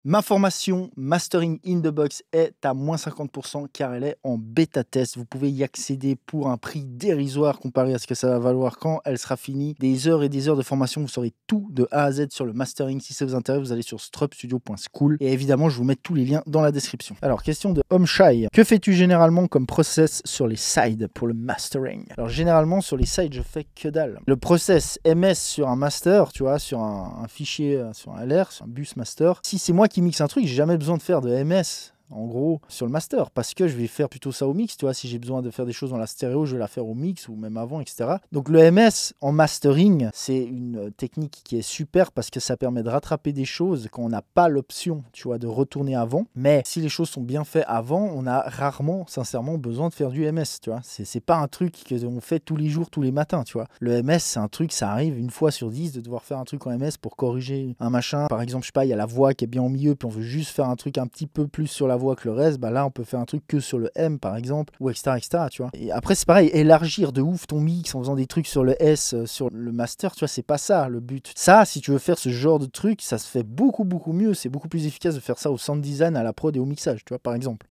Ma formation Mastering in the Box est à moins 50% car elle est en bêta test. Vous pouvez y accéder pour un prix dérisoire comparé à ce que ça va valoir quand elle sera finie. Des heures et des heures de formation, vous saurez tout de A à Z sur le mastering. Si ça vous intéresse, vous allez sur strupstudio.school et évidemment, je vous mets tous les liens dans la description. Alors, question de Homeshai. Que fais-tu généralement comme process sur les sides pour le mastering? Alors, généralement, sur les sides, je fais que dalle. Le process MS sur un master, tu vois, sur un fichier, sur un LR, sur un bus master, si c'est moi qui mixe un truc, j'ai jamais besoin de faire de MS. En gros, sur le master, parce que je vais faire plutôt ça au mix, tu vois, si j'ai besoin de faire des choses dans la stéréo, je vais la faire au mix ou même avant, etc. Donc le MS en mastering, c'est une technique qui est super parce que ça permet de rattraper des choses quand on n'a pas l'option, tu vois, de retourner avant. Mais si les choses sont bien faites avant, on a rarement, sincèrement, besoin de faire du MS, tu vois. C'est pas un truc qu'on fait tous les jours, tous les matins, tu vois. Le MS, c'est un truc, ça arrive une fois sur 10 de devoir faire un truc en MS pour corriger un machin. Par exemple, je sais pas, il y a la voix qui est bien au milieu, puis on veut juste faire un truc un petit peu plus sur la voix que le reste, bah là on peut faire un truc que sur le M par exemple, ou etc., tu vois. Et après c'est pareil, élargir de ouf ton mix en faisant des trucs sur le S, sur le master, tu vois, c'est pas ça le but. Ça, si tu veux faire ce genre de truc, ça se fait beaucoup mieux, c'est beaucoup plus efficace de faire ça au sound design, à la prod et au mixage, tu vois, par exemple.